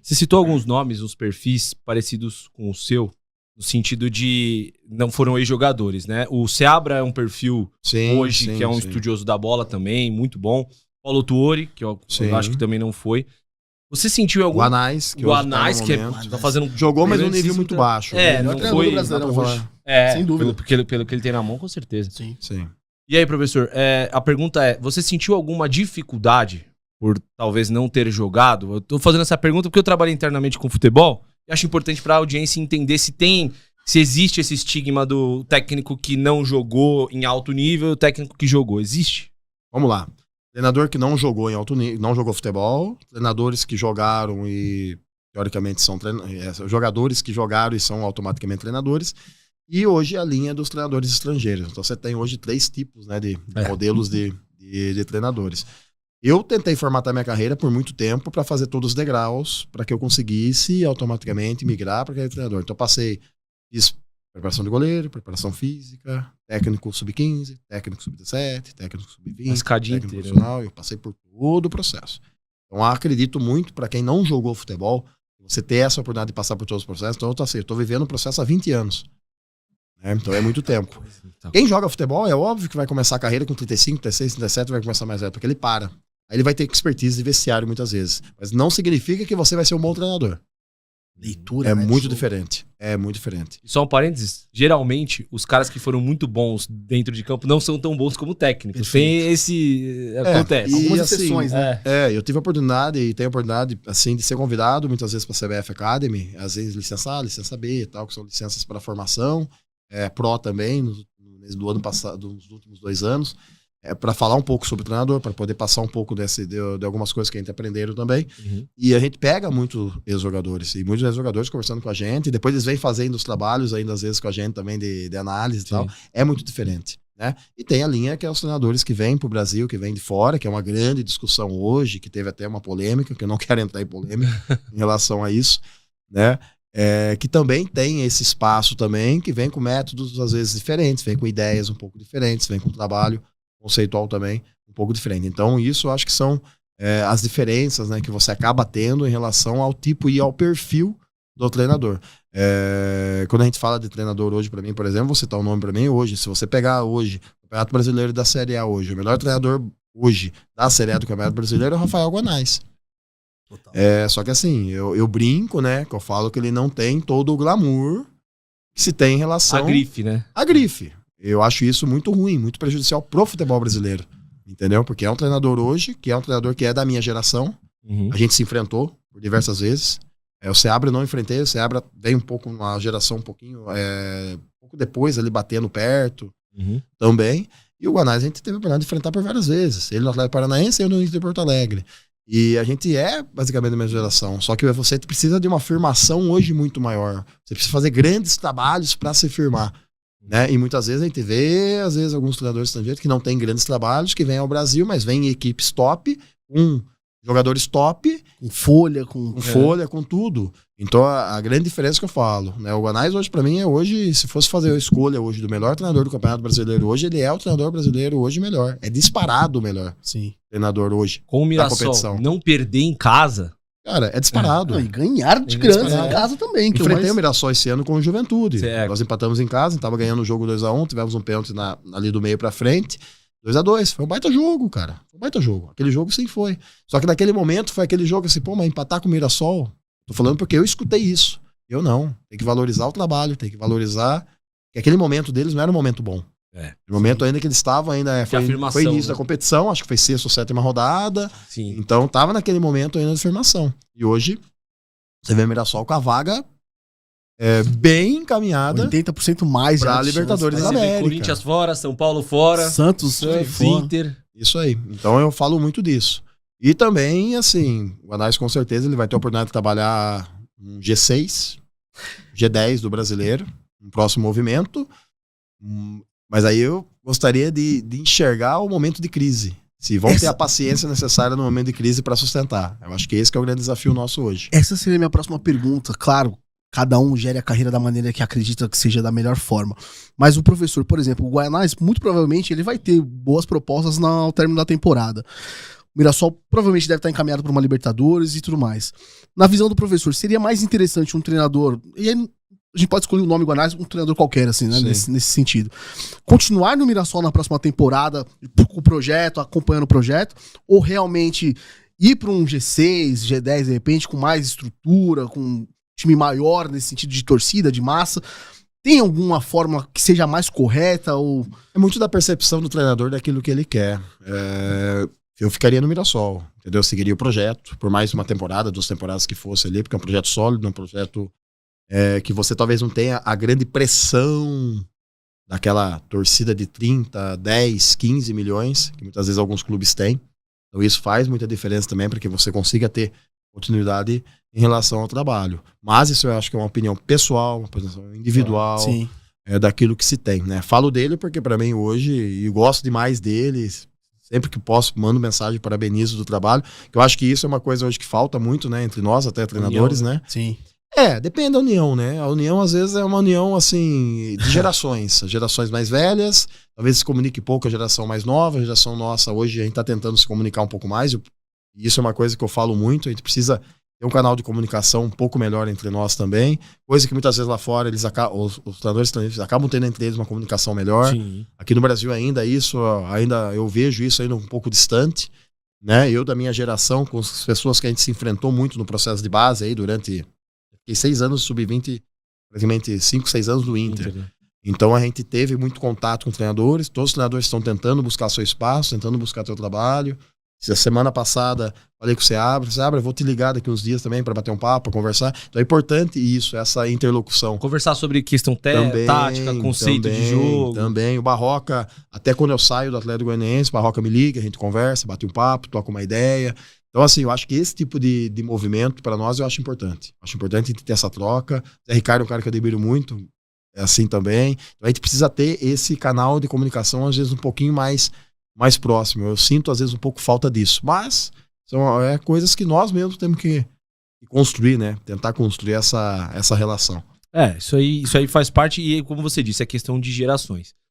Você citou alguns nomes, uns perfis parecidos com o seu, no sentido de não foram ex-jogadores, né? O Seabra é um perfil hoje, que é um estudioso da bola também, muito bom. Paulo Tuori, que eu acho que também não foi. Você sentiu algum... O Anais, que tá fazendo... Jogou, mas num nível muito baixo. Não foi... hoje. Sem dúvida. Pelo que ele tem na mão, com certeza. Sim. E aí, professor, a pergunta é, você sentiu alguma dificuldade por talvez não ter jogado? Eu tô fazendo essa pergunta porque eu trabalhei internamente com futebol e acho importante para a audiência entender se existe esse estigma do técnico que não jogou em alto nível e o técnico que jogou. Existe? Vamos lá. Treinador que não jogou em alto nível, não jogou futebol, treinadores que jogaram e teoricamente são jogadores que jogaram e são automaticamente treinadores, e hoje a linha dos treinadores estrangeiros. Então você tem hoje 3 tipos, né, de modelos de treinadores. Eu tentei formatar minha carreira por muito tempo para fazer todos os degraus para que eu conseguisse automaticamente migrar para aquele treinador. Então fiz preparação de goleiro, preparação física, técnico sub-15, técnico sub-17, técnico sub-20, técnico profissional. Eu passei por todo o processo. Então acredito muito para quem não jogou futebol, você ter essa oportunidade de passar por todos os processos. Então eu tô vivendo o processo há 20 anos. Então é muito tempo. Quem joga futebol é óbvio que vai começar a carreira com 35, 36, 37, vai começar mais velho, porque ele para. Aí ele vai ter expertise de vestiário muitas vezes. Mas não significa que você vai ser um bom treinador. Leitura, é muito diferente. É muito diferente. Só um parênteses. Geralmente, os caras que foram muito bons dentro de campo não são tão bons como técnicos. Tem esse... Acontece. Algumas exceções, né? Eu tive a oportunidade e tenho a oportunidade, assim, de ser convidado muitas vezes para a CBF Academy, às vezes licença A, licença B e tal, que são licenças para formação. Pro também, do ano passado, nos últimos 2 anos. Para falar um pouco sobre o treinador, para poder passar um pouco de algumas coisas que a gente aprenderam também. E a gente pega muitos ex-jogadores, e muitos ex-jogadores conversando com a gente, e depois eles vêm fazendo os trabalhos ainda às vezes com a gente também de análise e tal. É muito diferente, né? E tem a linha que é os treinadores que vêm pro Brasil, que vêm de fora, que é uma grande discussão hoje, que teve até uma polêmica, que eu não quero entrar em polêmica em relação a isso, né? Que também tem esse espaço também, que vem com métodos às vezes diferentes, vem com ideias um pouco diferentes, vem com trabalho conceitual também um pouco diferente. Então isso eu acho que são as diferenças, né, que você acaba tendo em relação ao tipo e ao perfil do treinador. Quando a gente fala de treinador hoje, para mim, por exemplo, vou citar um nome para mim hoje, se você pegar hoje o Campeonato Brasileiro da Série A hoje, o melhor treinador hoje da Série A do Campeonato Brasileiro é o Rafael Guanais. Só que assim, eu brinco, né, que eu falo que ele não tem todo o glamour que se tem em relação... A grife, né? A grife. Eu acho isso muito ruim, muito prejudicial pro futebol brasileiro, entendeu? Porque é um treinador hoje, que é um treinador que é da minha geração, a gente se enfrentou por diversas vezes. O Seabra eu não enfrentei, o Seabra veio um pouco, uma geração um pouquinho, um pouco depois, ali batendo perto também. E o Guanais a gente teve a oportunidade de enfrentar por várias vezes. Ele no Atlético Paranaense e eu no Inter de Porto Alegre. E a gente é basicamente da mesma geração, só que você precisa de uma firmação hoje muito maior. Você precisa fazer grandes trabalhos para se firmar. Né? E muitas vezes a gente vê, às vezes, alguns treinadores estrangeiros que não têm grandes trabalhos, que vêm ao Brasil, mas vêm em equipes top, com jogadores top, com folha, com tudo. Então a grande diferença que eu falo, né? O Guanais hoje, pra mim, se fosse fazer a escolha hoje do melhor treinador do Campeonato Brasileiro hoje, ele é o treinador brasileiro hoje melhor. É disparado o melhor treinador hoje. Com o Mirassol, não perder em casa... Cara, é disparado. E ganhar de grandes em casa também. Enfrentei o Mirassol esse ano com o Juventude. Nós empatamos em casa, a gente tava ganhando o jogo 2-1, tivemos um pênalti ali do meio pra frente. 2-2. Foi um baita jogo, cara. Foi um baita jogo. Aquele jogo sim foi. Só que naquele momento foi aquele jogo assim, mas empatar com o Mirassol? Tô falando porque eu escutei isso. Eu não. Tem que valorizar o trabalho, tem que valorizar. Porque aquele momento deles não era um momento bom. No momento ainda que eles estavam, ainda foi início da competição, acho que foi 6ª ou 7ª rodada. Então tava naquele momento ainda de afirmação. E hoje, você vê o Mirassol com a vaga bem encaminhada. 80% mais pra Libertadores da América. Corinthians fora, São Paulo fora, Santos Inter. Isso aí. Então eu falo muito disso. E também, assim, o Guanais com certeza ele vai ter a oportunidade de trabalhar um G6, G10 do brasileiro, um próximo movimento. Mas aí eu gostaria de enxergar o momento de crise. Se vão ter a paciência necessária no momento de crise para sustentar. Eu acho que esse que é o grande desafio nosso hoje. Essa seria a minha próxima pergunta. Claro, cada um gere a carreira da maneira que acredita que seja da melhor forma. Mas o professor, por exemplo, o Guanais, muito provavelmente ele vai ter boas propostas ao término da temporada. Mirassol provavelmente deve estar encaminhado para uma Libertadores e tudo mais. Na visão do professor, seria mais interessante um treinador, e aí a gente pode escolher o nome Guanais, um treinador qualquer, assim, né, nesse sentido. Continuar no Mirassol na próxima temporada, com o projeto, acompanhando o projeto, ou realmente ir para um G6, G10, de repente, com mais estrutura, com um time maior nesse sentido de torcida, de massa. Tem alguma forma que seja mais correta? Ou... É muito da percepção do treinador daquilo que ele quer. Eu ficaria no Mirassol, entendeu? Eu seguiria o projeto, por mais uma temporada, 2 temporadas que fosse ali, porque é um projeto sólido, um projeto que você talvez não tenha a grande pressão daquela torcida de 30, 10, 15 milhões, que muitas vezes alguns clubes têm. Então isso faz muita diferença também para que você consiga ter continuidade em relação ao trabalho. Mas isso eu acho que é uma opinião pessoal, uma opinião individual, daquilo que se tem, né? Falo dele porque para mim hoje, e gosto demais dele, sempre que posso mando mensagem, parabenizo do trabalho, que eu acho que isso é uma coisa hoje que falta muito, né, entre nós, até treinadores, união, né? Sim. Depende da união, né? A união, às vezes, é uma união, assim, de gerações. As gerações mais velhas, talvez se comunique pouco a geração mais nova, a geração nossa, hoje a gente tá tentando se comunicar um pouco mais, e isso é uma coisa que eu falo muito, a gente precisa ter um canal de comunicação um pouco melhor entre nós também, coisa que muitas vezes lá fora, os treinadores estrangeiros acabam tendo entre eles uma comunicação melhor. Sim. Aqui no Brasil ainda eu vejo isso ainda um pouco distante, né? Eu, da minha geração, com as pessoas que a gente se enfrentou muito no processo de base aí durante... Fiquei 6 anos sub-20, praticamente 5, 6 anos do Inter. Então a gente teve muito contato com treinadores, todos os treinadores estão tentando buscar seu espaço, tentando buscar seu trabalho. Se a semana passada falei com o Seabra, eu vou te ligar daqui uns dias também para bater um papo, para conversar. Então é importante isso, essa interlocução. Conversar sobre questão tática, conceito de jogo. Também. O Barroca, até quando eu saio do Atlético Goianiense, o Barroca me liga, a gente conversa, bate um papo, toca uma ideia. Então, assim, eu acho que esse tipo de movimento, para nós, eu acho importante. Acho importante a gente ter essa troca. O Zé Ricardo é um cara que eu admiro muito, é assim também. Então, a gente precisa ter esse canal de comunicação, às vezes, um pouquinho mais próximo. Eu sinto, às vezes, um pouco falta disso. Mas são coisas que nós mesmos temos que construir, né? Tentar construir essa relação. Isso aí faz parte, e como você disse, é questão de gerações.